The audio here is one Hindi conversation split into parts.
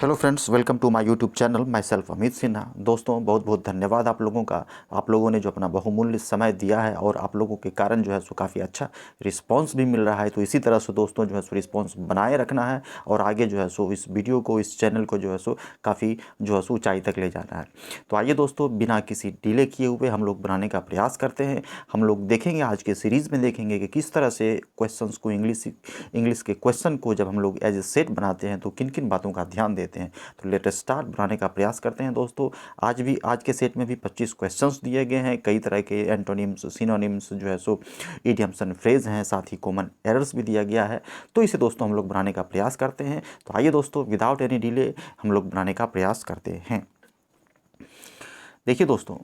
Hello friends, welcome to my YouTube channel. Myself Amit Sinha. दोस्तों, बहुत बहुत धन्यवाद आप लोगों का। आप लोगों ने जो अपना बहुमूल्य समय दिया है और आप लोगों के कारण जो है सो काफ़ी अच्छा रिस्पांस भी मिल रहा है। तो इसी तरह से दोस्तों जो है सो रिस्पांस बनाए रखना है और आगे जो है सो इस वीडियो को, इस चैनल को जो है सो काफ़ी जो है सो ऊँचाई तक ले जाना है। तो आइए दोस्तों, बिना किसी डिले किए हुए हम लोग बनाने का प्रयास करते हैं। हम लोग देखेंगे, आज के सीरीज़ में देखेंगे कि किस तरह से क्वेश्चंस को इंग्लिश के क्वेश्चन को जब हम लोग एज ए सेट बनाते हैं तो किन किन बातों का ध्यान देते हैं। तो लेटेस्ट स्टार्ट बनाने का प्रयास करते हैं दोस्तों। आज के सेट में भी 25 क्वेश्चंस दिए गए हैं। कई तरह के एंटोनिम्स, सिनोनिम्स जो है सो इडियम्स एंड फ्रेज हैं, साथ ही कॉमन एरर्स भी दिया गया है। तो इसे दोस्तों हम लोग बनाने का प्रयास करते हैं। तो आइए दोस्तों, विदाउट एनी डिले हम लोग बनाने का प्रयास करते हैं। देखिए दोस्तों,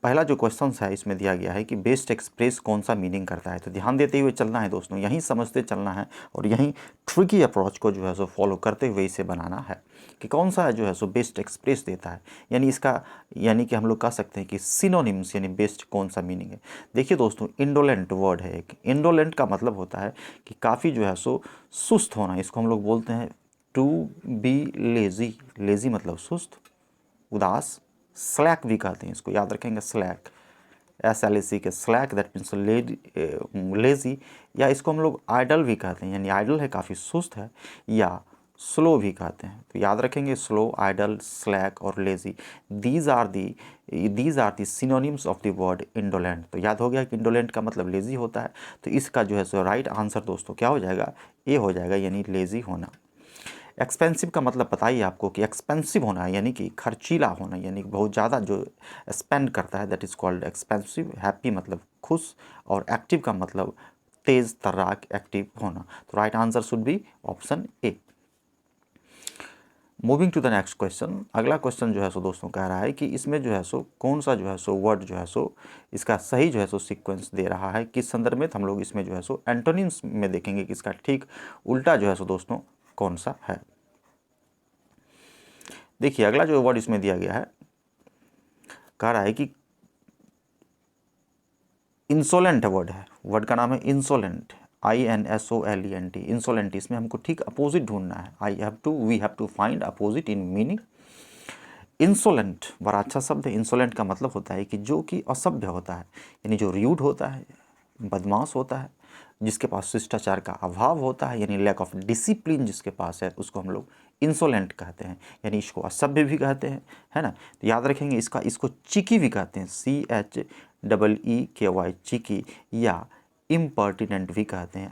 पहला जो क्वेश्चन है इसमें दिया गया है कि बेस्ट एक्सप्रेस कौन सा मीनिंग करता है। तो ध्यान देते हुए चलना है दोस्तों, यहीं समझते चलना है और यहीं ट्रिकी अप्रोच को जो है सो फॉलो करते हुए इसे बनाना है कि कौन सा जो है सो बेस्ट एक्सप्रेस देता है। यानी कि हम लोग कह सकते हैं कि सिनोनिम्स यानी बेस्ट कौन सा मीनिंग है। देखिए दोस्तों, इंडोलेंट वर्ड है एक। इंडोलेंट का मतलब होता है कि काफ़ी जो है सो सुस्त होना। इसको हम लोग बोलते हैं टू बी लेज़ी। लेज़ी मतलब सुस्त, उदास। स्लैक भी कहते हैं इसको, याद रखेंगे, स्लैक, SLAC के स्लैक, दैट मीन्स लेज़ी। या इसको हम लोग आइडल भी कहते हैं, यानी आइडल है, काफ़ी सुस्त है, या स्लो भी कहते हैं। तो याद रखेंगे, स्लो, आइडल, स्लैक और lazy, these are the synonyms of the word indolent. तो याद हो गया कि इंडोलेंट का मतलब लेज़ी होता है। तो इसका जो है सो राइट आंसर दोस्तों क्या हो जाएगा, ए हो जाएगा, यानी लेज़ी होना। एक्सपेंसिव का मतलब पता ही आपको कि एक्सपेंसिव होना है, यानी कि खर्चीला होना, यानी कि बहुत ज़्यादा जो स्पेंड करता है, that is called expensive. Happy मतलब खुश, और एक्टिव का मतलब तेज़ तर्राक, एक्टिव होना। तो right answer should be option A. Moving to the next question. अगला क्वेश्चन जो है सो दोस्तों कह रहा है कि इसमें जो है सो कौन सा जो है सो वर्ड जो है सो इसका सही जो है सो सीक्वेंस दे रहा है, किस संदर्भ में। तो हम लोग इसमें जो है सो एंटोनिम्स में देखेंगे कि इसका ठीक उल्टा जो है सो दोस्तों कौन सा है। देखिए, अगला जो वर्ड इसमें दिया गया है, कह रहा है कि इंसोलेंट वर्ड है। वर्ड का नाम है इंसोलेंट, INSOLENT, इंसोलेंट। इसमें हमको ठीक अपोजिट ढूंढना है। We have to find opposite in meaning. Insolent बड़ा अच्छा शब्द है। इंसोलेंट का मतलब होता है कि जो कि असभ्य होता है, यानी जो र्यूड होता है, बदमाश होता है, जिसके पास शिष्टाचार का अभाव होता है, यानी लैक ऑफ डिसिप्लिन जिसके पास है, उसको हम लोग इंसोलेंट कहते हैं। यानी इसको असभ्य भी कहते हैं, है ना। तो याद रखेंगे, इसको चिकी भी कहते हैं, CHEEKY, चिकी। या इम्पर्टिनेंट भी कहते हैं,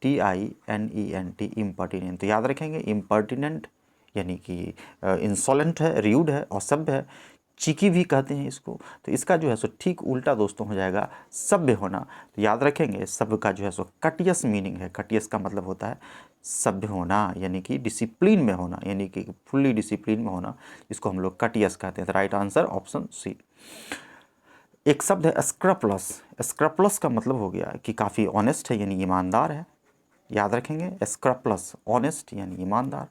IMPERTINENT, इम्पर्टिनेंट। तो याद रखेंगे, इम्पर्टिनेंट यानी कि इंसोलेंट है, र्यूड है, असभ्य है। चिकी भी कहते हैं इसको। तो इसका जो है सो ठीक उल्टा दोस्तों हो जाएगा सभ्य होना। तो याद रखेंगे, सभ्य का जो है सो कटियस मीनिंग है। कटियस का मतलब होता है सभ्य होना, यानी कि डिसिप्लिन में होना, यानी कि फुल्ली डिसिप्लिन में होना। इसको हम लोग कटियस कहते हैं। तो राइट आंसर ऑप्शन सी। एक शब्द है स्क्रप्लस। स्क्रप्लस का मतलब हो गया कि काफ़ी ऑनेस्ट है, यानी ईमानदार है। याद रखेंगे, स्क्रप्लस, ऑनेस्ट यानी ईमानदार।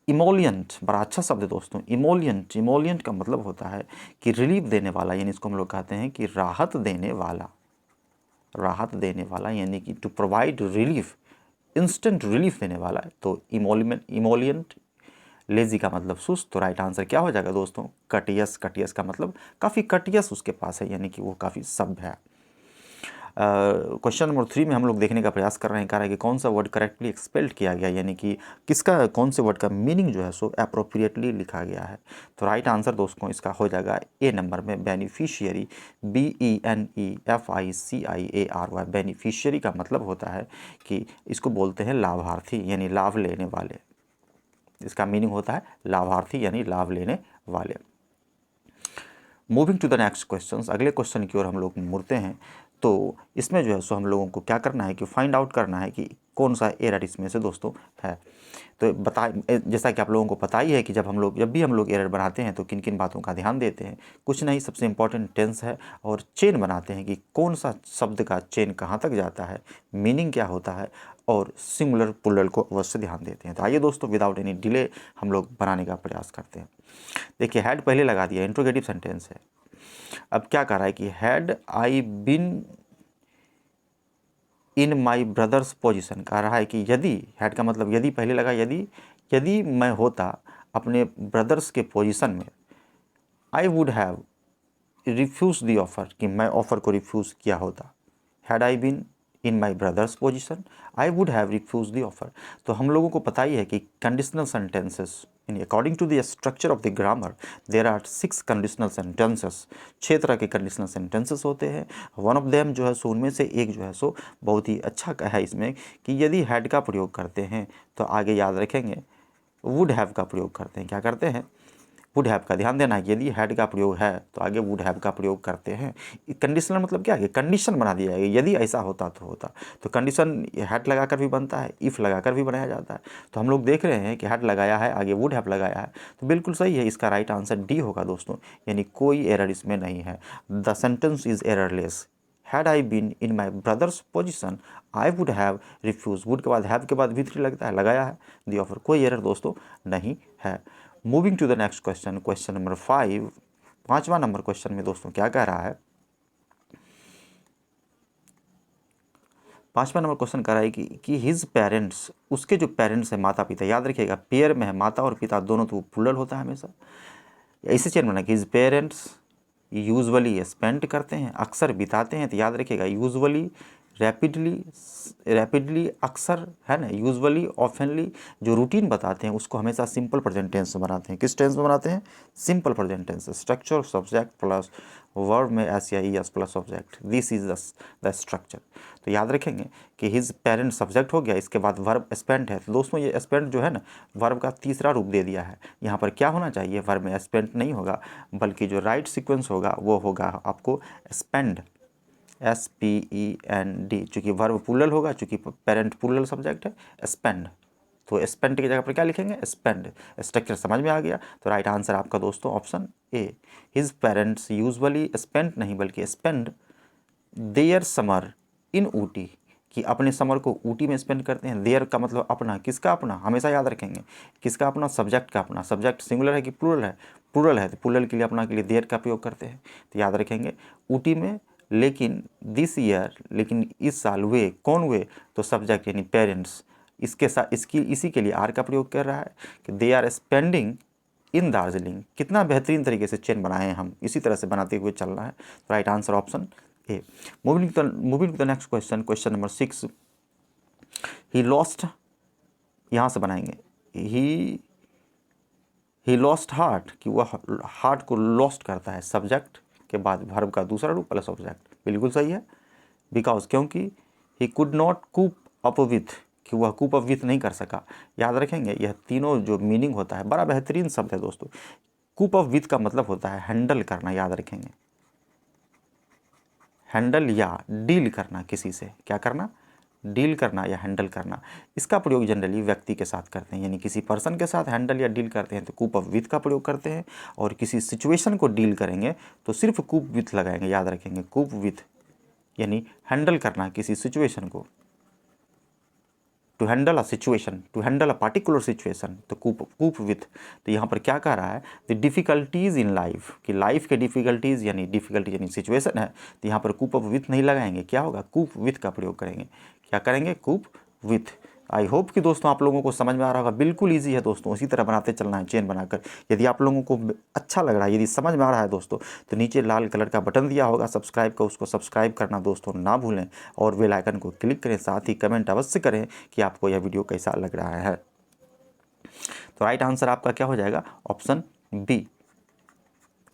इमोलियंट बड़ा अच्छा शब्द है दोस्तों। इमोलियंट का मतलब होता है कि रिलीफ देने वाला, यानी इसको हम लोग कहते हैं कि राहत देने वाला। राहत देने वाला यानी कि to provide relief, instant relief देने वाला है। तो इमोलियंट। लेजी का मतलब सुस्त। तो राइट आंसर क्या हो जाएगा दोस्तों, कटियस। कटियस का मतलब काफ़ी कटियस उसके पास है, यानी कि वो काफ़ी सभ्य है। क्वेश्चन नंबर 3 में हम लोग देखने का प्रयास कर रहे हैं, कह रहा है कि कौन सा वर्ड करेक्टली एक्सपेल्ड किया गया, यानी कि किसका, कौन से वर्ड का मीनिंग जो है सो अप्रोप्रिएटली लिखा गया है। तो राइट आंसर दोस्तों इसका हो जाएगा ए नंबर में, बेनिफिशियरी, BENEFICIARY। बेनिफिशियरी का मतलब होता है कि इसको बोलते हैं लाभार्थी, यानी लाभ लेने वाले। इसका मीनिंग होता है लाभार्थी, यानी लाभ लेने वाले। Moving to the next question. अगले क्वेश्चन की ओर हम लोग मुड़ते हैं। तो इसमें जो है सो हम लोगों को क्या करना है कि फाइंड आउट करना है कि कौन सा एरर इसमें से दोस्तों है। तो जैसा कि आप लोगों को पता ही है कि जब भी हम लोग एरर बनाते हैं तो किन किन बातों का ध्यान देते हैं। कुछ नहीं, सबसे इम्पॉर्टेंट टेंस है, और चेन बनाते हैं कि कौन सा शब्द का चेन कहाँ तक जाता है, मीनिंग क्या होता है, और सिंगुलर प्लूरल को अवश्य ध्यान देते हैं। तो आइए दोस्तों, विदाउट एनी डिले हम लोग बनाने का प्रयास करते हैं। देखिए, हैड पहले लगा दिया, इंट्रोगेटिव सेंटेंस है। अब क्या कह रहा है कि had I been in my brother's position, कह रहा है कि यदि, हैड का मतलब यदि पहले लगा, यदि मैं होता अपने ब्रदर्स के पोजीशन में, I would have refuse the offer, कि मैं ऑफ़र को रिफ्यूज़ किया होता। Had I been in my brother's position I would have refuse the offer. तो हम लोगों को पता ही है कि conditional sentences in according to the structure of the grammar there are 6 conditional sentences, 6 तरह के कंडीशनल सेंटेंसेस होते हैं। वन ऑफ देम जो है सो, उनमें से एक जो है सो बहुत ही अच्छा है इसमें कि यदि हैड का प्रयोग करते हैं तो आगे याद रखेंगे वुड हैव का प्रयोग करते हैं। क्या करते हैं? वुड हैव का। ध्यान देना है, यदि हैड का प्रयोग है तो आगे वुड हैव का प्रयोग करते हैं। कंडीशनल मतलब क्या है? कंडीशन बना दिया है, यदि ऐसा होता तो होता। तो कंडीशन हैड लगाकर भी बनता है, इफ़ लगाकर भी बनाया जाता है। तो हम लोग देख रहे हैं कि हैड लगाया है, आगे वुड हैव लगाया है, तो बिल्कुल सही है। इसका राइट आंसर डी होगा दोस्तों, यानी कोई एरर इसमें नहीं है। The sentence is errorless. Had I been in my brother's position I would have refuse, would के बाद हैव के बाद भी लगता है, लगाया है दी ऑफर, कोई एरर दोस्तों नहीं है। Moving to the next question, question number 5, 5वां नंबर क्वेश्चन में दोस्तों क्या कह रहा है? 5वां नंबर क्वेश्चन कह रहा है कि हिज पेरेंट्स, उसके जो पेरेंट्स हैं, माता पिता, याद रखिएगा पेयर में है माता और पिता दोनों, तो प्लूरल होता है हमेशा। ऐसे चेंज बना कि हिज पेरेंट्स यूजुअली स्पेंड करते हैं, अक्सर बिताते हैं, तो याद रखिएगा यूजुअली, रैपिडली अक्सर, है ना, यूजुअली, ऑफनली, जो रूटीन बताते हैं उसको हमेशा सिंपल प्रेजेंट टेंस में बनाते हैं। किस टेंस में बनाते हैं? Simple present tense. Structure subject plus verb में एस या E S plus subject, this is the structure. तो याद रखेंगे कि हिज पेरेंट सब्जेक्ट हो गया, इसके बाद वर्ब स्पेंट है। तो दोस्तों ये स्पेंट जो है ना, वर्ब का तीसरा रूप दे दिया है। यहाँ पर क्या होना चाहिए? वर्ब में स्पेंट नहीं होगा, बल्कि जो राइट सीक्वेंस होगा वो होगा आपको स्पेंड, SPEND, चूँकि वर्ब प्लूरल होगा, चूँकि पेरेंट प्लूरल सब्जेक्ट है, स्पेंड, तो स्पेंड की जगह पर क्या लिखेंगे? स्पेंड। स्ट्रक्चर समझ में आ गया? तो राइट आंसर आपका दोस्तों option A. His parents usually spend नहीं बल्कि spend there summer in Ooty, कि अपने समर को ऊटी में स्पेंड करते हैं। देयर का मतलब अपना, किसका अपना? हमेशा याद रखेंगे किसका अपना? सब्जेक्ट का अपना। सब्जेक्ट सिंगुलर है कि प्लूरल है? प्लूरल है, तो प्लूरल के लिए अपना के लिए देयर का प्रयोग करते हैं। तो याद रखेंगे ऊटी में, लेकिन दिस ईयर, लेकिन इस साल, वे कौन वे? तो सब्जेक्ट यानी पेरेंट्स, इसके साथ इसी के लिए आर का प्रयोग कर रहा है कि they are spending in Darjeeling. कितना बेहतरीन तरीके से चेन बनाए हैं हम, इसी तरह से बनाते हुए चलना है। तो right answer option A. Moving to the next question, question number 6, he lost, यहाँ से बनाएंगे ही लॉस्ट हार्ट, कि वह हार्ट को लॉस्ट करता है, सब्जेक्ट के बाद वर्ब का दूसरा रूप प्लस ऑब्जेक्ट, बिल्कुल सही है। बिकॉज, क्योंकि he could not cope up with, कि वह कूप अप विथ नहीं कर सका। याद रखेंगे यह तीनों जो मीनिंग होता है, बड़ा बेहतरीन शब्द है दोस्तों। कूप अप विथ का मतलब होता है हैंडल करना, याद रखेंगे, हैंडल या डील करना किसी से, क्या करना? डील करना या हैंडल करना। इसका प्रयोग जनरली व्यक्ति के साथ करते हैं, यानी किसी पर्सन के साथ हैंडल या डील करते हैं तो कूप अप विथ का प्रयोग करते हैं, और किसी सिचुएशन को डील करेंगे तो सिर्फ कूप विथ लगाएंगे। याद रखेंगे कूप विथ यानी हैंडल करना किसी सिचुएशन को, to handle a situation, to handle a particular situation, तो कूप विथ। तो यहाँ पर क्या कह रहा है? द डिफ़िकल्टीज़ इन लाइफ, कि लाइफ के डिफ़िकल्टीज़ यानी डिफ़िकल्टी यानी सिचुएशन है, तो यहाँ पर कूप अप विथ नहीं लगाएंगे, क्या होगा? कूप विथ का प्रयोग करेंगे। क्या करेंगे? कूप विथ। आई होप कि दोस्तों आप लोगों को समझ में आ रहा होगा। बिल्कुल ईजी है दोस्तों, इसी तरह बनाते चलना है चेन बनाकर। यदि आप लोगों को अच्छा लग रहा है, यदि समझ में आ रहा है दोस्तों, तो नीचे लाल कलर का बटन दिया होगा सब्सक्राइब का, उसको सब्सक्राइब करना दोस्तों ना भूलें, और बेल आइकन को क्लिक करें। साथ ही कमेंट अवश्य करें कि आपको यह वीडियो कैसा लग रहा है। तो राइट आंसर आपका क्या हो जाएगा? Option B.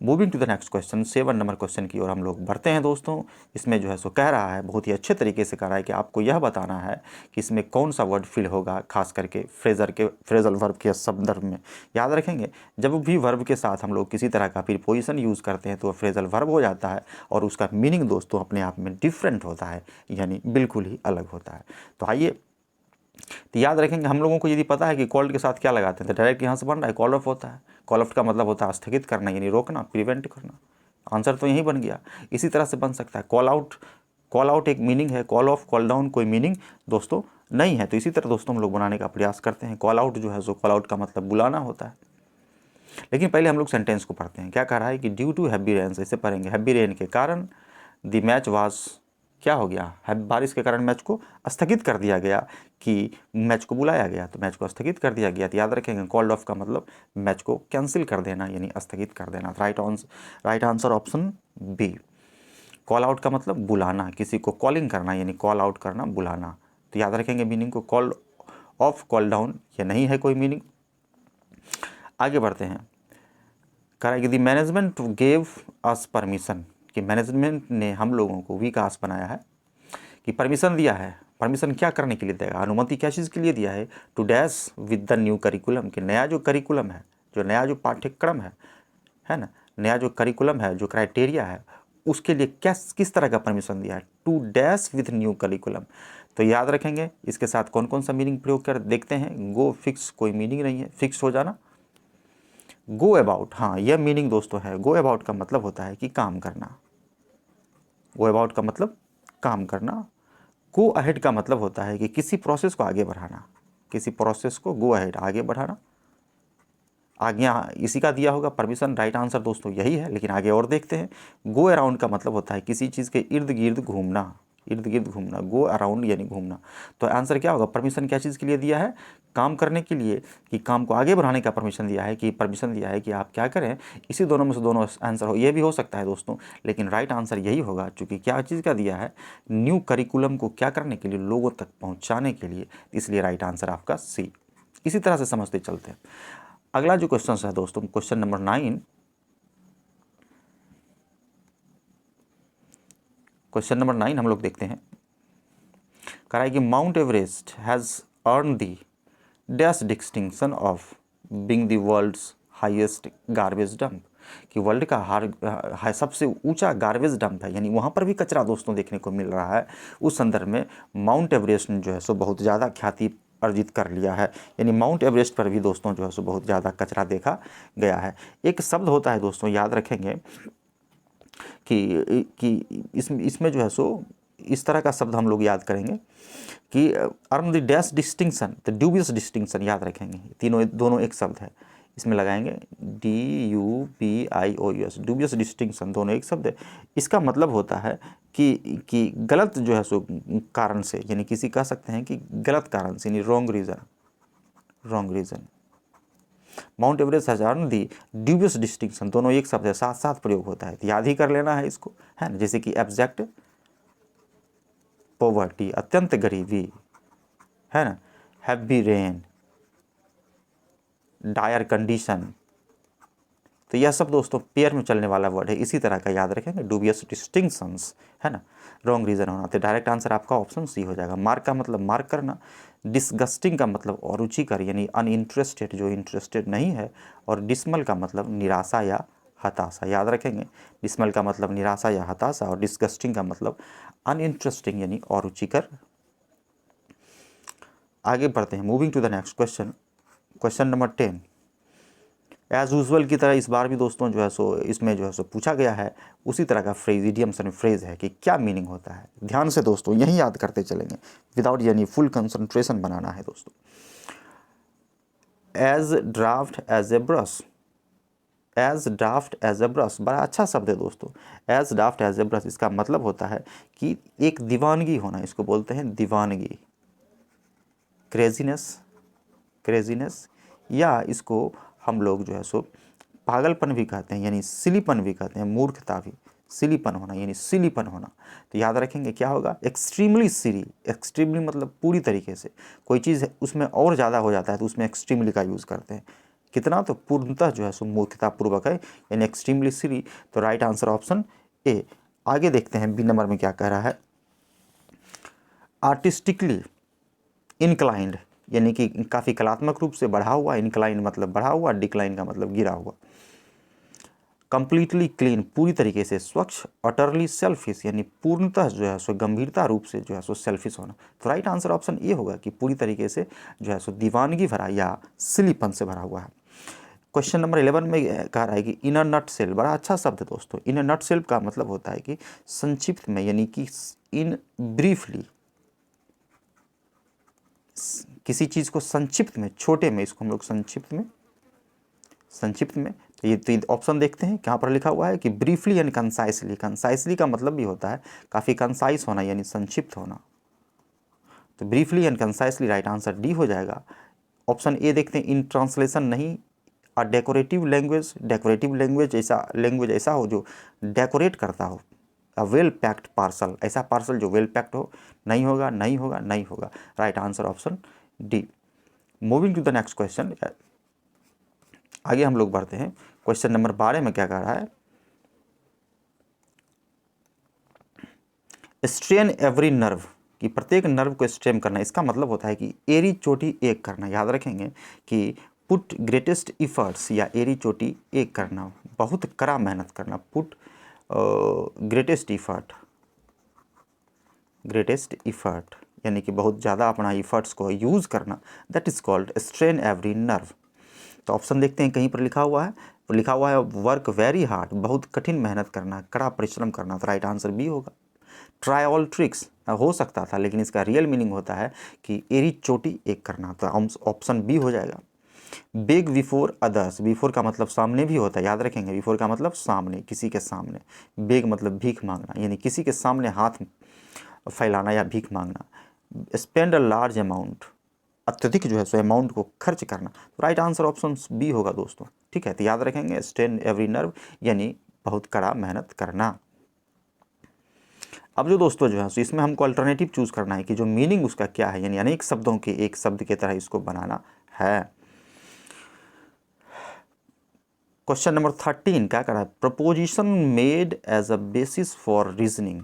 Moving to the next question, 7 number question की ओर हम लोग बढ़ते हैं दोस्तों। इसमें जो है सो कह रहा है, बहुत ही अच्छे तरीके से कह रहा है कि आपको यह बताना है कि इसमें कौन सा वर्ड फिल होगा, खास करके फ्रेजल वर्ब के संदर्भ में। याद रखेंगे जब भी वर्ब के साथ हम लोग किसी तरह का प्रीपोजिशन यूज़ करते हैं तो वह फ्रेजल वर्ब हो जाता है, और उसका मीनिंग दोस्तों अपने आप में डिफरेंट होता है, यानी बिल्कुल ही अलग होता है। तो आइए, तो याद रखेंगे हम लोगों को यदि पता है कि कॉल्ड के साथ क्या लगाते हैं, तो डायरेक्ट यहाँ से बन रहा है कॉल ऑफ होता है। कॉल ऑफ का मतलब होता है स्थगित करना, यानी रोकना, प्रिवेंट करना। आंसर तो यही बन गया। इसी तरह से बन सकता है कॉल आउट। कॉल आउट एक मीनिंग है, कॉल ऑफ, कॉल डाउन कोई मीनिंग दोस्तों नहीं है। तो इसी तरह दोस्तों हम लोग बनाने का प्रयास करते हैं। कॉल आउट जो है सो, कॉल आउट का मतलब बुलाना होता है। लेकिन पहले हम लोग सेंटेंस को पढ़ते हैं। क्या कह रहा है कि ड्यू टू हैवी रेन, ऐसे पढ़ेंगे, हैवी रेन के कारण द मैच वाज क्या हो गया है, बारिश के कारण मैच को स्थगित कर दिया गया, कि मैच को बुलाया गया तो मैच को स्थगित कर दिया गया। तो याद रखेंगे कॉल्ड ऑफ का मतलब मैच को कैंसिल कर देना यानी स्थगित कर देना। Right answer option B. Call out का मतलब बुलाना, किसी को कॉलिंग करना यानी कॉल आउट करना, बुलाना। तो याद रखेंगे मीनिंग को, कॉल ऑफ कॉल डाउन ये नहीं है कोई मीनिंग। आगे बढ़ते हैं। कह रहा है कि the management gave us permission, कि मैनेजमेंट ने हम लोगों को विकास बनाया है, कि परमिशन दिया है। परमिशन क्या करने के लिए देगा, अनुमति क्या चीज़ के लिए दिया है, to dash with the new curriculum, कि नया जो करिकुलम है, जो नया जो पाठ्यक्रम है ना, नया जो करिकुलम है, जो क्राइटेरिया है, उसके लिए क्या किस तरह का परमिशन दिया है, to dash with new curriculum. तो याद रखेंगे इसके साथ कौन कौन सा मीनिंग प्रयोग कर देखते हैं। गो फिक्स कोई मीनिंग नहीं है, फिक्स हो जाना। गो अबाउट, हाँ यह मीनिंग दोस्तों है। गो अबाउट का मतलब होता है कि काम करना, गो अबाउट का मतलब काम करना। गो अहेड का मतलब होता है कि किसी प्रोसेस को आगे बढ़ाना, किसी प्रोसेस को गो अहेड आगे बढ़ाना। आज्ञा इसी का दिया होगा परमिशन, राइट आंसर दोस्तों यही है। लेकिन आगे और देखते हैं। गो अराउंड का मतलब होता है किसी चीज़ के इर्द गिर्द घूमना, इर्द गिर्द घूमना, गो अराउंड यानी घूमना। तो आंसर क्या होगा, परमिशन क्या चीज़ के लिए दिया है, काम करने के लिए, कि काम को आगे बढ़ाने का परमिशन दिया है, कि परमिशन दिया है कि आप क्या करें। इसी दोनों में से दोनों आंसर हो, ये भी हो सकता है दोस्तों, लेकिन राइट आंसर यही होगा। चूँकि क्या चीज़ का दिया है, न्यू करिकुलम को क्या करने के लिए, लोगों तक पहुँचाने के लिए, इसलिए राइट आंसर आपका सी। इसी तरह से समझते चलते हैं। अगला जो क्वेश्चन है दोस्तों, क्वेश्चन नंबर 9, क्वेश्चन नंबर 9 हम लोग देखते हैं। कह रहा है कि Mount Everest has earn the dash distinction of being the world's highest garbage dump, कि वर्ल्ड का सबसे ऊंचा गार्बेज डंप है, यानी वहाँ पर भी कचरा दोस्तों देखने को मिल रहा है। उस संदर्भ में माउंट एवरेस्ट ने जो है सो बहुत ज़्यादा ख्याति अर्जित कर लिया है, यानी माउंट एवरेस्ट पर भी दोस्तों जो है सो बहुत ज़्यादा कचरा देखा गया है। एक शब्द होता है दोस्तों, याद रखेंगे कि इसमें जो है सो इस तरह का शब्द हम लोग याद करेंगे कि earn the dash distinction, the dubious distinction, याद रखेंगे। तीनों दोनों एक शब्द है, इसमें लगाएंगे DUBIOUS, ड्यूबियस डिस्टिंक्शन, दोनों एक शब्द है। इसका मतलब होता है कि गलत जो है सो कारण से, यानी किसी कह सकते हैं कि गलत कारण से, यानी wrong reason, wrong reason. Mount Everest has earn the dubious distinction, दोनों एक शब्द है, साथ साथ प्रयोग होता है, तो याद ही कर लेना है इसको, है ना। जैसे कि एब्जेक्ट पॉवर्टी, अत्यंत गरीबी, है ना, हैवी रेन, डायर कंडीशन। तो यह सब दोस्तों पेयर में चलने वाला वर्ड है, इसी तरह का याद रखेंगे। डूबियस डिस्टिंक्शंस, है ना, रॉन्ग रीजन होना। तो डायरेक्ट आंसर आपका ऑप्शन सी हो जाएगा। मार्क का मतलब मार्क करना, डिसगस्टिंग का मतलब अरुचिकर यानी अनइंटरेस्टेड, जो इंटरेस्टेड नहीं है, और डिसमल का मतलब निराशा या हताशा, याद रखेंगे। डिसमल का मतलब निराशा या हताशा, और डिसगस्टिंग का मतलब अनइंटरेस्टिंग यानी अरुचिकर। आगे बढ़ते हैं, moving to the next question, question number 10। As usual की तरह इस बार भी दोस्तों जो है सो इसमें जो है सो पूछा गया है उसी तरह का फ्रेज, इडियम्स एंड फ्रेज है कि क्या मीनिंग होता है। ध्यान से दोस्तों यही याद करते चलेंगे, विदाउट यानी फुल कंसंट्रेशन बनाना है दोस्तों। As draft as a brush, as draft as a brush, बड़ा अच्छा शब्द है दोस्तों। As draft as a brush, इसका मतलब होता है कि एक दीवानगी होना, इसको बोलते हैं दीवानगी, क्रेजीनेस, क्रेजीनेस, या इसको हम लोग जो है सो पागलपन भी कहते हैं, यानी सिलीपन भी कहते हैं, मूर्खता भी, सिलीपन होना यानी सिलीपन होना। तो याद रखेंगे क्या होगा, एक्सट्रीमली सिली, एक्सट्रीमली मतलब पूरी तरीके से, कोई चीज़ उसमें और ज़्यादा हो जाता है तो उसमें एक्सट्रीमली का यूज़ करते हैं। कितना, तो पूर्णतः जो है सो मूर्खतापूर्वक है, यानी एक्सट्रीमली सिली। तो राइट आंसर ऑप्शन ए। आगे देखते हैं बी नंबर में क्या कह रहा है। आर्टिस्टिकली इनक्लाइंड, यानी कि काफ़ी कलात्मक रूप से बढ़ा हुआ, इनक्लाइन मतलब बढ़ा हुआ, डिक्लाइन का मतलब गिरा हुआ। कंप्लीटली क्लीन, पूरी तरीके से स्वच्छ। अटरली सेल्फिश, यानी पूर्णतः जो है सो गंभीरता रूप से जो है सो सेल्फिश होना। तो राइट आंसर ऑप्शन ये होगा कि पूरी तरीके से जो है सो दीवानगी भरा या सिलीपन से भरा हुआ है। क्वेश्चन नंबर 11 में कह रहा है कि इन अ नट सेल, बड़ा अच्छा शब्द है दोस्तों। इन अ नट सेल का मतलब होता है कि संक्षिप्त में, यानी कि इन ब्रीफली, किसी चीज़ को संक्षिप्त में, छोटे में, इसको हम लोग संक्षिप्त में, संक्षिप्त में। तो ये ऑप्शन देखते हैं, कहाँ पर लिखा हुआ है कि ब्रीफली एंड कंसाइसली। कंसाइसली का मतलब भी होता है काफ़ी कंसाइस होना, यानी संक्षिप्त होना। तो briefly and concisely right answer D हो जाएगा। ऑप्शन ए देखते हैं, इन ट्रांसलेशन नहीं। A decorative language, decorative language ऐसा हो जो डेकोरेट करता हो। अ वेल पैक्ड पार्सल, ऐसा पार्सल जो वेल पैक्ड हो। नहीं होगा, नहीं होगा, नहीं होगा। Right answer option D. Moving to the next question, आगे हम लोग बढ़ते हैं। क्वेश्चन नंबर 12 में क्या कह रहा है, स्ट्रेन एवरी नर्व, कि प्रत्येक नर्व को स्ट्रेन करना। इसका मतलब होता है कि एरी चोटी एक करना। याद रखेंगे कि पुट ग्रेटेस्ट इफर्ट्स, या एरी चोटी एक करना, बहुत कड़ा मेहनत करना। Put greatest effort, greatest effort यानी कि बहुत ज़्यादा अपना इफर्ट्स को यूज़ करना, that is called strain every nerve. तो ऑप्शन देखते हैं, कहीं पर लिखा हुआ है, तो लिखा हुआ है वर्क वेरी हार्ड, बहुत कठिन मेहनत करना, कड़ा परिश्रम करना। तो राइट आंसर बी होगा। ट्राई ऑल ट्रिक्स हो सकता था, लेकिन इसका रियल मीनिंग होता है कि एरी चोटी एक करना। तो ऑप्शन बी हो जाएगा। बेग बिफोर अदर्स, बिफोर का मतलब सामने भी होता है, याद रखेंगे। बिफोर का मतलब सामने, किसी के सामने। बेग मतलब भीख मांगना, यानी किसी के सामने हाथ फैलाना या भीख मांगना। स्पेंड अ लार्ज अमाउंट, अत्यधिक जो है सो अमाउंट को खर्च करना। तो राइट आंसर ऑप्शन बी होगा दोस्तों। ठीक है, तो याद रखेंगे स्ट्रेन एवरी नर्व यानी बहुत कड़ा मेहनत करना। अब जो दोस्तों जो है सो इसमें हमको अल्टरनेटिव चूज़ करना है कि जो मीनिंग उसका क्या है, यानी अनेक शब्दों के एक शब्द की तरह इसको बनाना है। क्वेश्चन नंबर 13 क्या कर रहा है, proposition made as a basis for reasoning,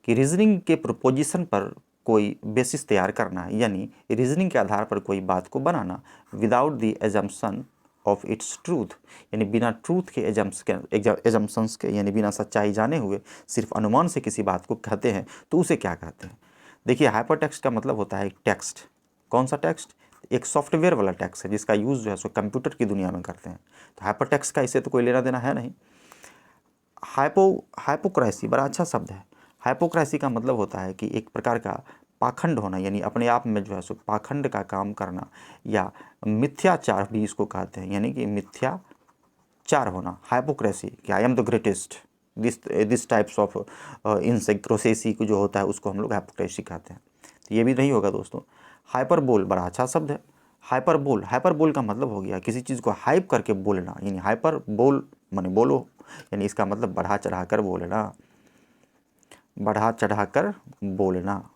कि रीजनिंग के प्रपोजिशन पर कोई बेसिस तैयार करना है, यानी रीजनिंग के आधार पर कोई बात को बनाना। Without the assumption of its truth, यानी बिना ट्रूथ के एजम्पशंस के, यानी बिना सच्चाई जाने हुए सिर्फ अनुमान से किसी बात को कहते हैं, तो उसे क्या कहते हैं। देखिए, हाइपर टेक्स्ट का मतलब होता है टेक्स्ट। कौन सा टेक्स्ट, एक सॉफ्टवेयर वाला टेक्स्ट है जिसका यूज़ जो है सो कंप्यूटर की दुनिया में करते हैं। तो हाइपर टेक्स्ट का इससे तो कोई लेना देना है नहीं। हाइपोक्रेसी बड़ा अच्छा शब्द है। हाइपोक्रेसी का मतलब होता है कि एक प्रकार का पाखंड होना, यानी अपने आप में जो है सो पाखंड का काम करना, या मिथ्याचार भी इसको कहते हैं, यानी कि मिथ्याचार होना। हाइपोक्रेसी कि I am the greatest, this types of insecurities को जो होता है उसको हम लोग हाइपोक्रेसी कहते हैं। तो ये भी नहीं होगा दोस्तों। हाइपरबोल बड़ा अच्छा शब्द है। हाइपरबोल का मतलब हो गया किसी चीज़ को हाइप करके बोलना, यानी हाइपरबोल माने बोलो, यानी इसका मतलब बढ़ा चढ़ा कर बोलना, बढ़ा चढ़ा कर बोलना,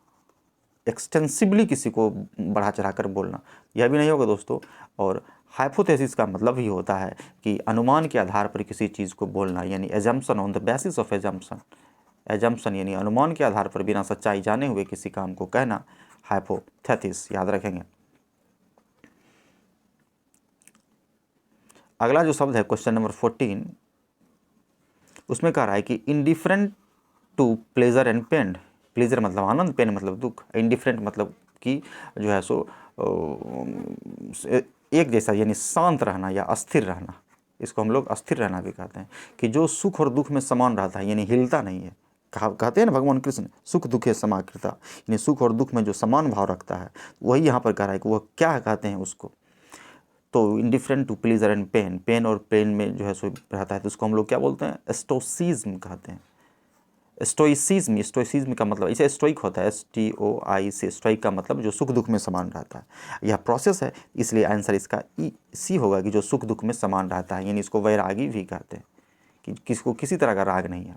एक्सटेंसिवली किसी को बढ़ा चढ़ा कर बोलना, यह भी नहीं होगा दोस्तों। और हाइपोथेसिस का मतलब ही होता है कि अनुमान के आधार पर किसी चीज़ को बोलना, यानी assumption, on the basis of assumption. Assumption यानी अनुमान के आधार पर बिना सच्चाई जाने हुए किसी काम को कहना, हाइपोथेसिस, याद रखेंगे। अगला जो शब्द है क्वेश्चन नंबर 14, उसमें कह रहा है कि indifferent to pleasure and pain. Pleasure मतलब आनंद, पेन मतलब दुख। इनडिफरेंट मतलब कि जो है सो एक जैसा, यानी शांत रहना या अस्थिर रहना। इसको हम लोग अस्थिर रहना भी कहते हैं, कि जो सुख और दुख में समान रहता है, यानी हिलता नहीं है। कहते हैं ना भगवान कृष्ण, सुख दुखे समाकृता, यानी सुख और दुख में जो समान भाव रखता है, वही यहाँ पर कह रहा है कि वह क्या कहते हैं उसको। तो indifferent to pleasure and pain, pain और पेन में जो है सो रहता है, तो उसको हम लोग क्या बोलते हैं, स्टोसिज्म कहते हैं। स्टोइसिज्म का मतलब इसे स्टोइक होता है, STOIC। स्टोइक का मतलब जो सुख दुख में समान रहता है। यह प्रोसेस है, इसलिए आंसर इसका सी होगा, कि जो सुख दुख में समान रहता है, यानी इसको वैरागी भी कहते हैं, कि किसको किसी तरह का राग नहीं है।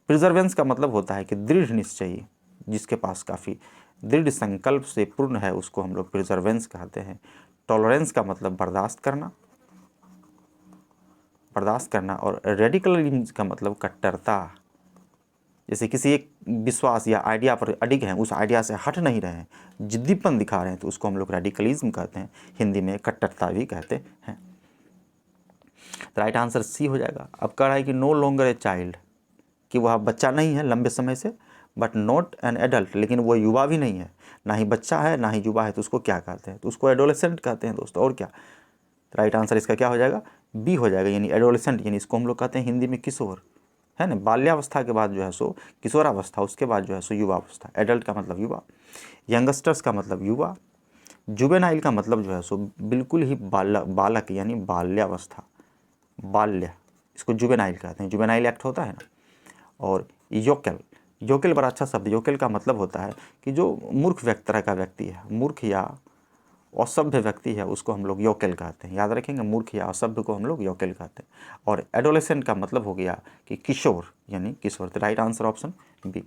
प्रिजर्वेंस का मतलब होता है कि दृढ़ निश्चयी, जिसके पास काफ़ी दृढ़ संकल्प से पूर्ण है, उसको हम लोग प्रिजर्वेंस कहते हैं। टॉलरेंस का मतलब बर्दाश्त करना। और रेडिकलिज्म का मतलब कट्टरता, जैसे किसी एक विश्वास या आइडिया पर अडिग हैं, उस आइडिया से हट नहीं रहे हैं, जिद्दीपन दिखा रहे हैं, तो उसको हम लोग रेडिकलिज्म कहते हैं, हिंदी में कट्टरता भी कहते हैं। तो राइट आंसर सी हो जाएगा। अब कह रहा है कि नो लॉन्गर ए चाइल्ड, कि वह बच्चा नहीं है लंबे समय से, बट नॉट एन एडल्ट, लेकिन वो युवा भी नहीं है, ना ही बच्चा है ना ही युवा है, तो उसको क्या कहते हैं, तो उसको एडोलेसेंट कहते हैं दोस्तों। और क्या, राइट आंसर इसका क्या हो जाएगा, बी हो जाएगा, यानी एडोलेसेंट, यानी इसको हम लोग कहते हैं हिंदी में किशोर, है ना। बाल्यावस्था के बाद जो है सो किशोरावस्था, उसके बाद जो है सो युवावस्था। एडल्ट का मतलब युवा, यंगस्टर्स का मतलब युवा, जुवेनाइल का मतलब जो है सो बिल्कुल ही बालक, यानी बाल्यावस्था, बाल्य, इसको जुवेनाइल कहते हैं, जुवेनाइल एक्ट होता है ना। और योकेल, योकेल बड़ा अच्छा शब्द, योकेल का मतलब होता है कि जो मूर्ख तरह का व्यक्ति है, मूर्ख या असभ्य व्यक्ति है, उसको हम लोग योकेल कहते हैं। याद रखेंगे, मूर्ख या असभ्य को हम लोग योकेल कहते हैं। और एडोलेसेंट का मतलब हो गया कि किशोर, यानी किशोर। तो right answer option B.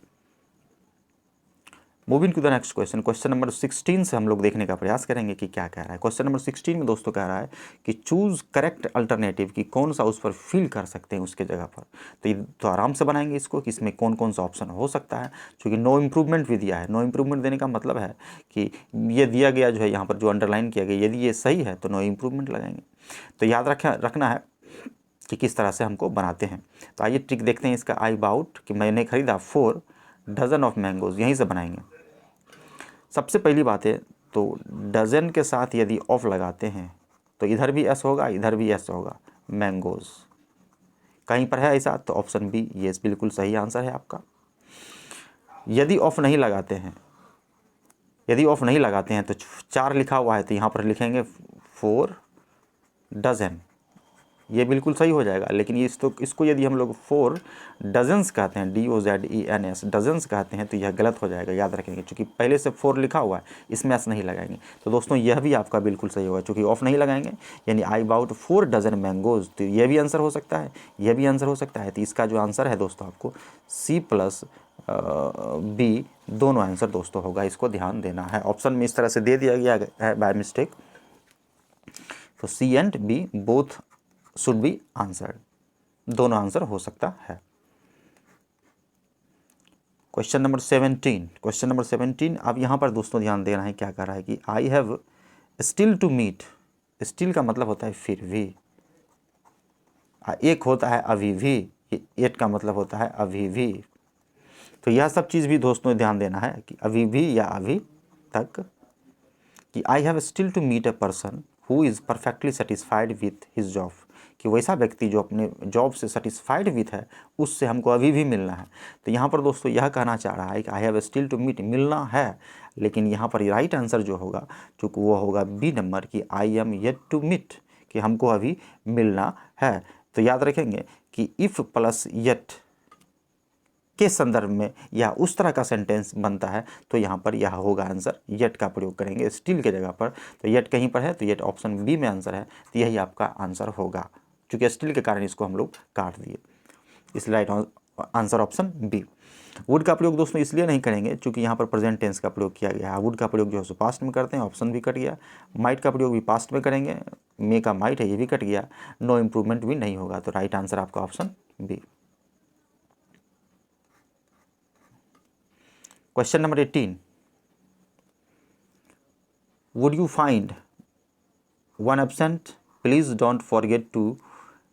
Moving to the next question, question number 16 से हम लोग देखने का प्रयास करेंगे कि क्या कह रहा है। क्वेश्चन नंबर 16 में दोस्तों कह रहा है कि चूज करेक्ट अल्टरनेटिव, कि कौन सा उस पर फिल कर सकते हैं उसके जगह पर। तो आराम से बनाएंगे इसको कि इसमें कौन कौन सा ऑप्शन हो सकता है, क्योंकि नो इम्प्रूवमेंट भी दिया है। नो इम्प्रूवमेंट देने का मतलब है कि ये दिया गया जो है यहाँ पर जो अंडरलाइन किया गया, यदि ये सही है तो नो इम्प्रूवमेंट लगाएंगे। तो याद रखना है कि किस तरह से हमको बनाते हैं। तो आइए ट्रिक देखते हैं इसका। आई बाउट, कि मैंने खरीदा 4 डजन ऑफ मैंगोज, यहीं से बनाएंगे। सबसे पहली बात है, तो डजन के साथ यदि ऑफ लगाते हैं तो इधर भी एस होगा, इधर भी एस होगा, मैंगोज। कहीं पर है ऐसा, तो ऑप्शन बी ये बिल्कुल सही आंसर है आपका। यदि ऑफ नहीं लगाते हैं, यदि ऑफ नहीं लगाते हैं तो 4 लिखा हुआ है, तो यहाँ पर लिखेंगे 4 डजन, ये बिल्कुल सही हो जाएगा। लेकिन इसको यदि हम लोग 4 डजन्स कहते हैं, DOZENS, डजन्स कहते हैं, तो यह गलत हो जाएगा। याद रखेंगे, क्योंकि पहले से 4 लिखा हुआ है, इसमें एस नहीं लगाएंगे। तो दोस्तों यह भी आपका बिल्कुल सही होगा, क्योंकि ऑफ नहीं लगाएंगे, यानी आई बाउट 4 डजन मैंगोज। तो यह भी आंसर हो सकता है, यह भी आंसर हो सकता है। तो इसका जो आंसर है दोस्तों, आपको C+B दोनों आंसर दोस्तों होगा, इसको ध्यान देना है। ऑप्शन में इस तरह से दे दिया गया है बाय मिस्टेक, तो C and B both should be answered, दोनों आंसर हो सकता है। क्वेश्चन नंबर 17, क्वेश्चन नंबर 17, अब यहाँ पर दोस्तों ध्यान देना है, क्या कह रहा है कि I have still to meet. Still का मतलब होता है फिर भी, एक होता है अभी भी, एट का मतलब होता है अभी भी। तो यह सब चीज़ भी दोस्तों ध्यान देना है कि अभी भी या अभी तक, कि I have still to meet a person who is perfectly satisfied with his job, कि वैसा व्यक्ति जो अपने जॉब से सेटिस्फाइड विथ है, उससे हमको अभी भी मिलना है। तो यहाँ पर दोस्तों यह कहना चाह रहा है कि I have still to meet, मिलना है, लेकिन यहाँ पर राइट आंसर जो होगा, चूँकि वो होगा बी नंबर, कि I am yet to meet, कि हमको अभी मिलना है। तो याद रखेंगे कि इफ़ प्लस येट के संदर्भ में या उस तरह का सेंटेंस बनता है, तो यहाँ पर यह होगा आंसर, येट का प्रयोग करेंगे स्टिल के जगह पर। तो येट कहीं पर है, तो येट ऑप्शन बी में आंसर है, तो यही आपका आंसर होगा। चूँकि स्टिल के कारण इसको हम लोग काट दिए, इसलिए right answer option B. Would का प्रयोग दोस्तों इसलिए नहीं करेंगे क्योंकि यहाँ पर प्रेजेंट टेंस का प्रयोग किया गया है। वुड का प्रयोग जो है सो पास्ट में करते हैं, ऑप्शन भी कट गया। माइट का प्रयोग भी पास्ट में करेंगे, मे का माइट है, ये भी कट गया। नो इम्प्रूवमेंट भी नहीं होगा, तो राइट आंसर आपका option B. Question number 18, would you find one absent, please don't forget to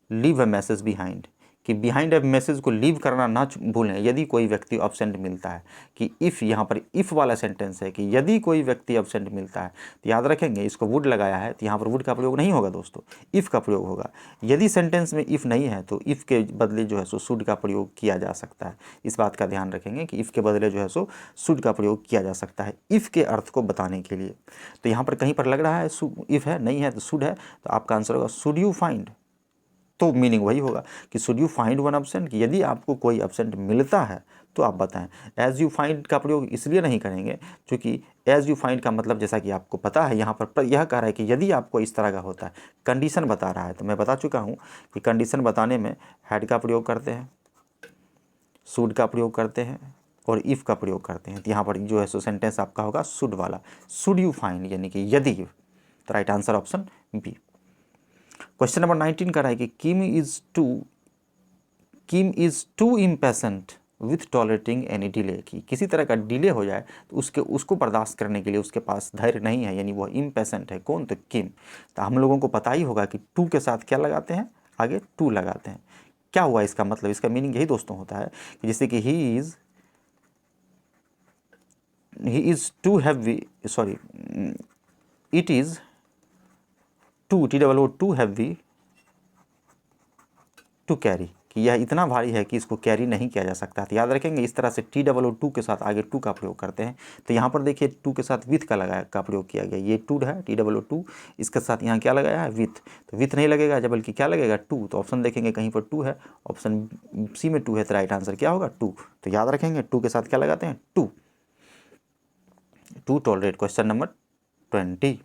leave a message behind, कि बिहाइंड अ मैसेज को लीव करना ना भूलें यदि कोई व्यक्ति अब्सेंट मिलता है। कि इफ़, यहाँ पर इफ़ वाला सेंटेंस है कि यदि कोई व्यक्ति अब्सेंट मिलता है, तो याद रखेंगे इसको वुड लगाया है, तो यहाँ पर वुड का प्रयोग नहीं होगा दोस्तों, इफ़ का प्रयोग होगा। यदि सेंटेंस में इफ़ नहीं है, तो इफ़ के बदले जो है सो शुड का प्रयोग किया जा सकता है। इस बात का ध्यान रखेंगे कि इफ़ के बदले जो है सो शुड का प्रयोग किया जा सकता है इफ़ के अर्थ को बताने के लिए। तो यहाँ पर कहीं पर लग रहा है इफ़ है, नहीं है तो शुड है, तो आपका आंसर होगा शुड यू फाइंड। तो मीनिंग वही होगा कि should you find one absent, कि यदि आपको कोई एब्सेंट मिलता है तो आप बताएं। एज यू फाइंड का प्रयोग इसलिए नहीं करेंगे क्योंकि एज यू फाइंड का मतलब, जैसा कि आपको पता है, यहाँ पर यह कह रहा है कि यदि आपको इस तरह का होता है, कंडीशन बता रहा है। तो मैं बता चुका हूँ कि कंडीशन बताने में हैड का प्रयोग करते हैं, शुड का प्रयोग करते हैं और इफ़ का प्रयोग करते हैं। तो यहाँ पर जो है सो सेंटेंस आपका होगा शुड वाला, शुड यू फाइंड, यानी कि यदि। तो right answer option B. Question number 19 कर रहा है कि Kim is too impatient with tolerating any delay, कि किसी तरह का डिले हो जाए तो उसको बर्दाश्त करने के लिए उसके पास धैर्य नहीं है, यानी वह इम्पेशेंट है। कौन? तो किम। तो हम लोगों को पता ही होगा कि टू के साथ क्या लगाते हैं, आगे टू लगाते हैं। क्या हुआ इसका मतलब? इसका मीनिंग यही दोस्तों होता है कि जैसे कि he is too heavy, sorry, it is too, TOO, too heavy to carry, कि यह इतना भारी है कि इसको कैरी नहीं किया जा सकता। तो याद रखेंगे इस तरह से TOO के साथ आगे टू का प्रयोग करते हैं। तो यहाँ पर देखिए टू के साथ विथ का प्रयोग किया गया। ये टू है TOO, इसके साथ यहाँ क्या लगाया है विथ। तो विथ नहीं लगेगा जब बल्कि क्या लगेगा टू। तो ऑप्शन देखेंगे कहीं पर टू है, ऑप्शन सी में टू है, तो राइट आंसर क्या होगा टू। तो याद रखेंगे टू के साथ क्या लगाते हैं to. To tolerate. Question number 20।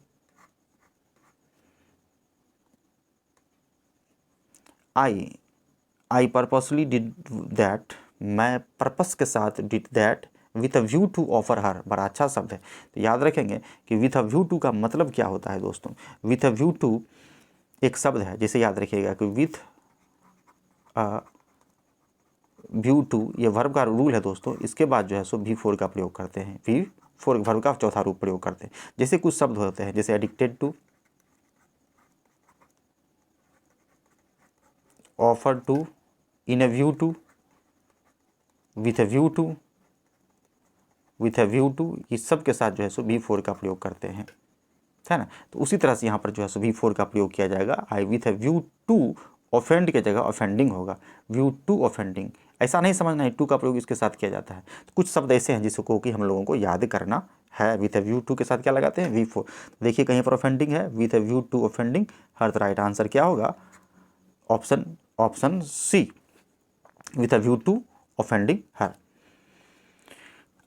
I purposely did that, मैं पर्पस के साथ did that with a view to offer her. बड़ा अच्छा शब्द है। तो याद रखेंगे कि विथ अ व्यू टू का मतलब क्या होता है दोस्तों। विथ अ व्यू टू एक शब्द है, जिसे याद रखिएगा कि विथ अ व्यू टू ये वर्ब का रूल है दोस्तों। इसके बाद जो है सो V4 का प्रयोग करते हैं। V4 वर्ब का चौथा रूप प्रयोग करते हैं। जैसे कुछ शब्द होते हैं जैसे addicted to, offer to, in a view to, with a view to, with a view to, इस सब के साथ जो है सो V4 का प्रयोग करते हैं, है ना। तो उसी तरह से यहाँ पर जो है सो V4 का प्रयोग किया जाएगा। I with a view to, offend की जगह ऑफेंडिंग होगा, व्यू टू ऑफेंडिंग। ऐसा नहीं समझना है टू का प्रयोग इसके साथ किया जाता है। तो कुछ शब्द ऐसे हैं जिसको कि हम लोगों को याद करना है। विथ अ व्यू टू के साथ क्या लगाते हैं V4। देखिए कहीं पर ऑफेंडिंग है, with a view to offending her. Right answer क्या होगा option C, with a view to offending her.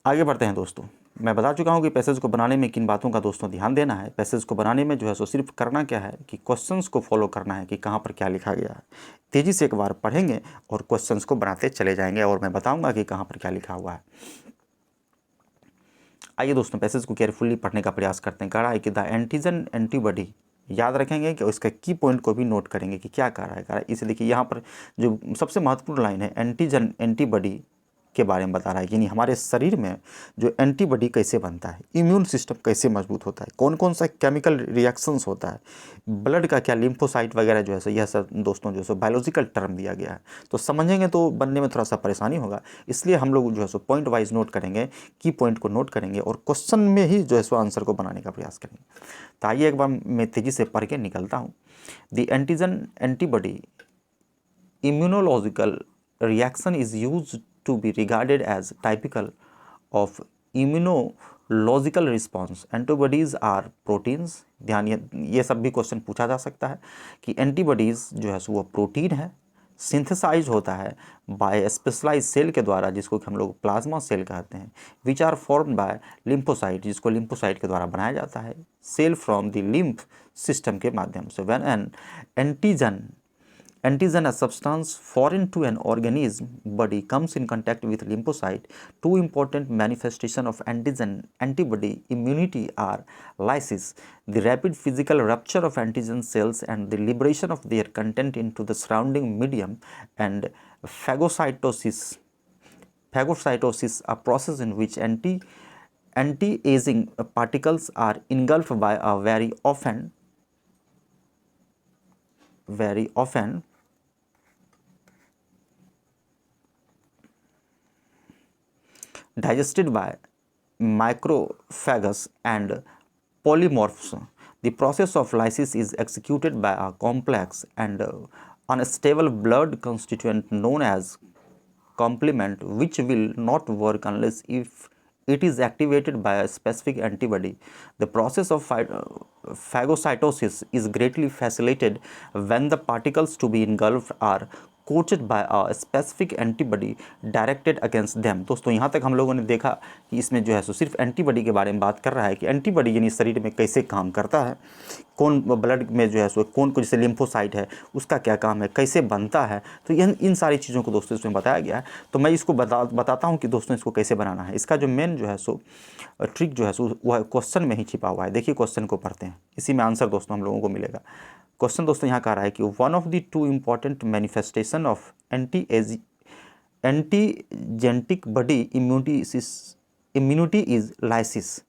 आगे बढ़ते हैं दोस्तों। मैं बता चुका हूँ कि पैसेज को बनाने में किन बातों का दोस्तों ध्यान देना है। पैसेज को बनाने में जो है सो सिर्फ करना क्या है कि क्वेश्चंस को फॉलो करना है कि कहाँ पर क्या लिखा गया है। तेज़ी से एक बार पढ़ेंगे और क्वेश्चंस को बनाते चले जाएंगे और मैं बताऊँगा कि कहाँ पर क्या लिखा हुआ है। आइए दोस्तों पैसेज को केयरफुली पढ़ने का प्रयास करते हैं। कह रहा है कि द एंटीजन एंटीबॉडी, याद रखेंगे कि उसका की पॉइंट को भी नोट करेंगे कि क्या कह रहा है। इसे देखिए यहाँ पर जो सबसे महत्वपूर्ण लाइन है एंटीजन एंटीबॉडी के बारे में बता रहा है, यानी हमारे शरीर में जो एंटीबॉडी कैसे बनता है, इम्यून सिस्टम कैसे मजबूत होता है, कौन कौन सा केमिकल रिएक्शंस होता है, ब्लड का क्या लिम्फोसाइट वगैरह जो है सो यह सब दोस्तों जो है सो बायोलॉजिकल टर्म दिया गया है। तो समझेंगे तो बनने में थोड़ा सा परेशानी होगा, इसलिए हम लोग जो है सो पॉइंट वाइज नोट करेंगे, की पॉइंट को नोट करेंगे और क्वेश्चन में ही जो है सो आंसर को बनाने का प्रयास करेंगे। तो आइए एक बार मैं तेज़ी से पढ़ के निकलता हूँ। The antigen antibody immunological reaction is used to be regarded as typical of immunological response. Antibodies are proteins। ध्यान ये सब भी क्वेश्चन पूछा जा सकता है कि एंटीबॉडीज़ जो है सो वो प्रोटीन है, सिंथेसाइज होता है बाय स्पेशलाइज सेल के द्वारा जिसको कि हम लोग प्लाज्मा सेल कहते हैं, which are form by lymphocyte जिसको लिम्फोसाइट के द्वारा बनाया जाता है, cell from the lymph system के माध्यम से। When an antigen, a substance foreign to an organism body, comes in contact with lymphocyte, two important manifestation of antigen antibody immunity are lysis, the rapid physical rupture of antigen cells and the liberation of their content into the surrounding medium, and phagocytosis, a process in which anti-aging particles are engulfed by a very often digested by macrophages and polymorphs. The process of lysis is executed by a complex and unstable blood constituent known as complement, which will not work unless if it is activated by a specific antibody. The process of phagocytosis is greatly facilitated when the particles to be engulfed are coated by a specific antibody directed against them। दोस्तों यहाँ तक हम लोगों ने देखा कि इसमें जो है सो सिर्फ एंटीबॉडी के बारे में बात कर रहा है कि एंटीबॉडी यानी शरीर में कैसे काम करता है, कौन ब्लड में जो है सो कौन जैसे लिम्फोसाइट है उसका क्या काम है, कैसे बनता है। तो इन सारी चीज़ों को दोस्तों इसमें बताया गया है। तो मैं इसको बताता हूँ कि दोस्तों इसको कैसे बनाना है। इसका जो मेन जो है सो ट्रिक जो है सो वह क्वेश्चन में ही छिपा हुआ है। देखिए क्वेश्चन को पढ़ते हैं, इसी में आंसर दोस्तों हम लोगों को मिलेगा। क्वेश्चन दोस्तों यहाँ कह रहा है कि one of the two important manifestation of antigenic body immunity is lysis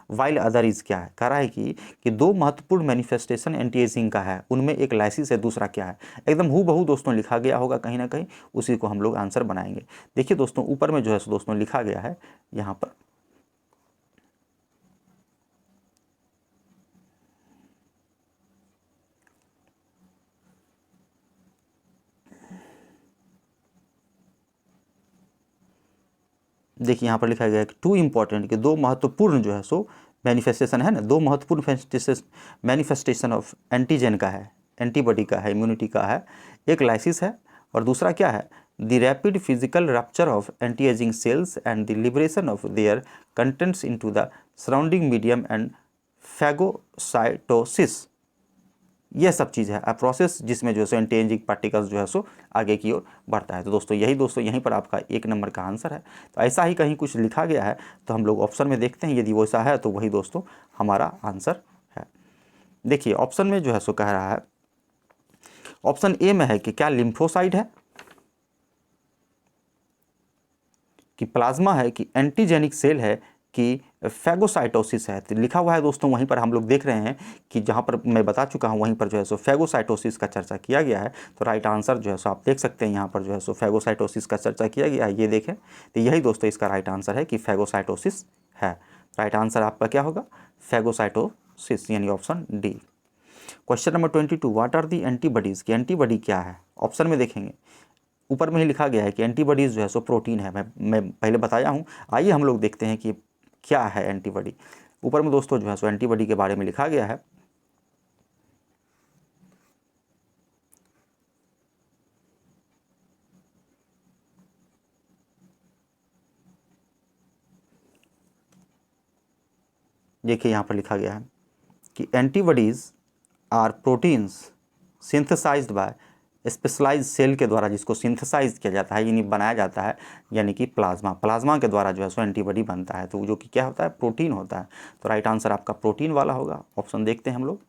while other is क्या है। कह रहा है कि दो महत्वपूर्ण मैनिफेस्टेशन एंटी एजिंग का है, उनमें एक लाइसिस है, दूसरा क्या है। एकदम हूबहू दोस्तों लिखा गया होगा कहीं ना कहीं, उसी को हम लोग आंसर बनाएंगे। देखिए दोस्तों ऊपर में जो है दोस्तों लिखा गया है यहाँ पर, देखिए यहाँ पर लिखा गया है कि टू इम्पॉर्टेंट, कि दो महत्वपूर्ण जो है सो मैनिफेस्टेशन है ना, दो महत्वपूर्ण मैनिफेस्टेशन ऑफ एंटीजन का है, एंटीबॉडी का है, इम्यूनिटी का है। एक लाइसिस है और दूसरा क्या है, the rapid physical rupture of anti aging cells and the liberation of their contents into the surrounding medium and phagocytosis. यह सब चीज़ है प्रोसेस जिसमें जो है सो एंटी एजिंग पार्टिकल्स जो है सो आगे की ओर बढ़ता है। तो दोस्तों यहीं पर आपका 1 नंबर का आंसर है। तो ऐसा ही कहीं कुछ लिखा गया है तो हम लोग ऑप्शन में देखते हैं, यदि वैसा है तो वही दोस्तों हमारा आंसर है। देखिए ऑप्शन में जो है सो कह रहा है, ऑप्शन ए में है कि क्या लिम्फोसाइट है, कि प्लाज्मा है, कि एंटीजेनिक सेल है, कि फैगोसाइटोसिस है। तो लिखा हुआ है दोस्तों, वहीं पर हम लोग देख रहे हैं कि जहाँ पर मैं बता चुका हूँ वहीं पर जो है सो फैगोसाइटोसिस का चर्चा किया गया है। तो राइट आंसर जो है सो आप देख सकते हैं यहाँ पर जो है सो फैगोसाइटोसिस का चर्चा किया गया है, ये देखें। तो यही दोस्तों इसका राइट आंसर है कि फैगोसाइटोसिस है। राइट आंसर आपका क्या होगा, फैगोसाइटोसिस, यानी option D. Question number 22, what are the antibodies, की एंटीबॉडी क्या है। ऑप्शन में देखेंगे ऊपर में ही लिखा गया है कि एंटीबॉडीज़ जो है सो प्रोटीन है, मैं पहले बताया हूँ। आइए हम लोग देखते हैं कि क्या है एंटीबॉडी। ऊपर में दोस्तों जो है सो एंटीबॉडी के बारे में लिखा गया है। देखिए यहाँ पर लिखा गया है कि antibodies are proteins synthesized by specialize cell के द्वारा, जिसको सिंथेसाइज किया जाता है यानी बनाया जाता है, यानी कि प्लाज्मा के द्वारा जो है सो एंटीबॉडी बनता है। तो जो कि क्या होता है, प्रोटीन होता है। तो राइट आंसर आपका प्रोटीन वाला होगा। ऑप्शन देखते हैं हम लोग,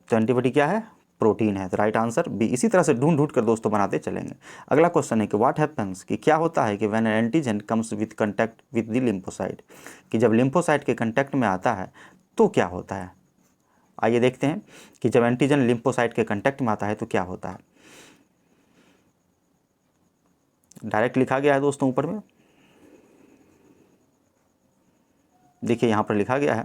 तो एंटीबॉडी क्या है, प्रोटीन है। तो राइट आंसर बी। इसी तरह से ढूंढ कर दोस्तों बनाते चलेंगे। अगला क्वेश्चन है कि व्हाट हैपन्स, कि क्या होता है कि when antigen comes with contact with the lymphocyte, कि जब लिम्फोसाइट के कंटैक्ट में आता है तो क्या होता है। आइए देखते हैं कि जब एंटीजन लिम्फोसाइट के कंटैक्ट में आता है तो क्या होता है। डायरेक्ट लिखा गया है दोस्तों ऊपर में, देखिए यहाँ पर लिखा गया है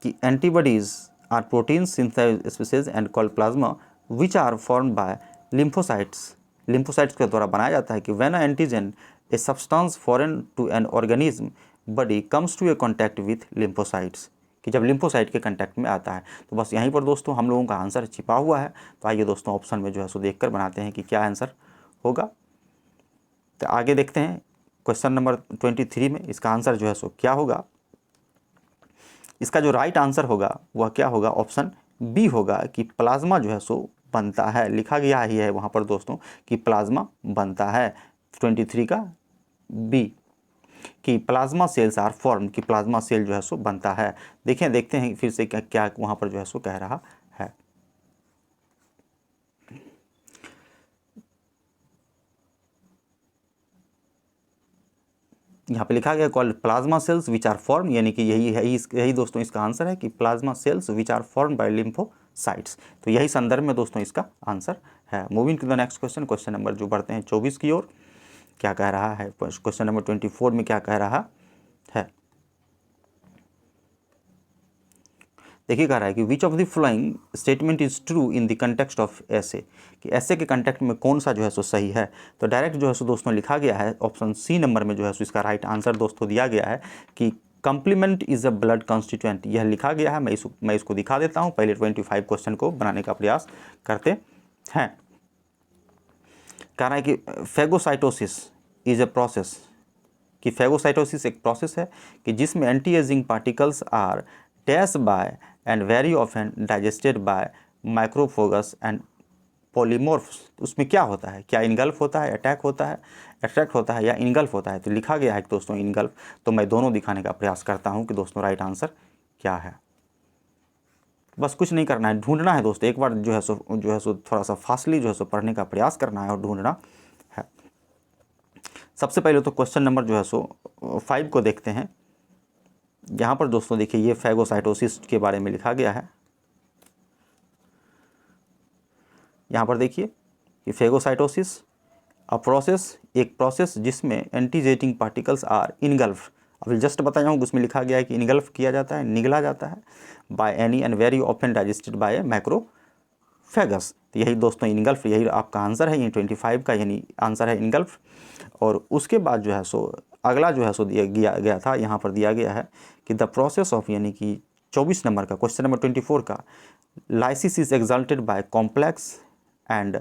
कि antibodies are protein synthesized species and called plasma which are formed by lymphocytes. Lymphocytes के द्वारा बनाया जाता है कि when antigen a substance foreign to an organism body comes to a contact with lymphocytes, कि जब लिम्फोसाइट के कांटेक्ट में आता है। तो बस यहीं पर दोस्तों हम लोगों का आंसर छिपा हुआ है। तो आइए दोस्तों ऑप्शन में जो है सो देख कर बनाते हैं कि क्या आंसर होगा। तो आगे देखते हैं क्वेश्चन नंबर 23 में इसका आंसर जो है सो क्या होगा। इसका जो राइट आंसर होगा वह क्या होगा, ऑप्शन बी होगा, कि प्लाज्मा जो है सो बनता है। लिखा गया ही है वहाँ पर दोस्तों कि प्लाज्मा बनता है। 23 का बी, कि प्लाज्मा सेल्स आर फॉर्म, कि प्लाज्मा सेल जो है सो बनता है। देखते हैं फिर से क्या वहाँ पर जो है सो कह रहा है। यहाँ पे लिखा गया called plasma cells which are form, यानी कि यही दोस्तों इसका आंसर है कि plasma cells which are form by lymphocytes. तो यही संदर्भ में दोस्तों इसका आंसर है। Moving to the next question, question number जो बढ़ते हैं 24 की ओर, क्या कह रहा है। क्वेश्चन नंबर 24 में क्या कह रहा है, देखिए कह रहा है कि which of the following statement is true in the context of ऐसे, कि ऐसे के कंटेक्ट में कौन सा जो है सो सही है। तो डायरेक्ट जो है सो दोस्तों लिखा गया है ऑप्शन सी नंबर में जो है सो इसका राइट आंसर दोस्तों दिया गया है कि complement is a blood constituent. यह लिखा गया है, मैं इसको दिखा देता हूँ। पहले 25 क्वेश्चन को बनाने का प्रयास करते हैं। कह रहा है कि फैगोसाइटोसिस इज ए प्रोसेस, कि फैगोसाइटोसिस एक प्रोसेस है कि जिसमें antigenic particles are dash by and very often digested by macrophages and polymorphs. उसमें क्या होता है, क्या इनगल्फ होता है, अट्रैक्ट होता है या इनगल्फ होता है। तो लिखा गया है कि दोस्तों इनगल्फ। तो मैं दोनों दिखाने का प्रयास करता हूं कि दोस्तों राइट आंसर क्या है। बस कुछ नहीं करना है, ढूंढना है दोस्तों। एक बार जो है सो थोड़ा सा फास्टली जो है सो पढ़ने का प्रयास करना है और ढूंढना है। सबसे पहले तो क्वेश्चन नंबर जो है सो 5 को देखते हैं। यहाँ पर दोस्तों देखिए ये फैगोसाइटोसिस के बारे में लिखा गया है। यहाँ पर देखिए कि फैगोसाइटोसिस एक प्रोसेस जिसमें एंटीजेटिंग पार्टिकल्स आर इनगल्फ अभी जस्ट बताया हूँ, उसमें लिखा गया है कि इनगल्फ किया जाता है, निगला जाता है by any and very often digested bye macrophages. तो यही दोस्तों इनगल्फ, यही आपका आंसर है, ये 25 का यानी आंसर है इनगल्फ। और उसके बाद जो है सो अगला जो है सो दिया गया था, यहाँ पर दिया गया है कि द प्रोसेस ऑफ, यानी कि 24 नंबर का क्वेश्चन नंबर 24 का, lysis is exalted by complex and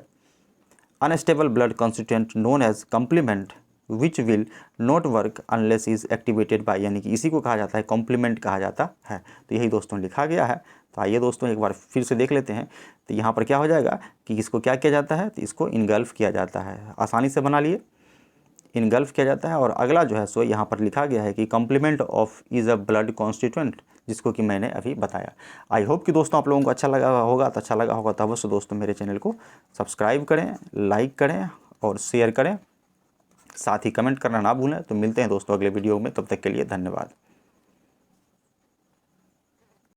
unstable blood constituent known as complement which will not work unless is activated by, यानी कि इसी को कहा जाता है कॉम्प्लीमेंट कहा जाता है। तो यही दोस्तों लिखा गया है। तो आइए दोस्तों एक बार फिर से देख लेते हैं। तो यहाँ पर क्या हो जाएगा कि इसको क्या किया जाता है, तो इसको इनगल्फ किया जाता है, आसानी से बना लिए, इनगल्फ किया जाता है। और अगला जो है सो यहाँ पर लिखा गया है कि complement of is a blood constituent, जिसको कि मैंने अभी बताया। आई होप कि दोस्तों आप लोगों को अच्छा लगा होगा, तो अच्छा लगा होगा तो अवश्य दोस्तों मेरे चैनल को सब्सक्राइब करें, लाइक करें और शेयर करें, साथ ही कमेंट करना ना भूलें। तो मिलते हैं दोस्तों अगले वीडियो में, तब तक के लिए धन्यवाद।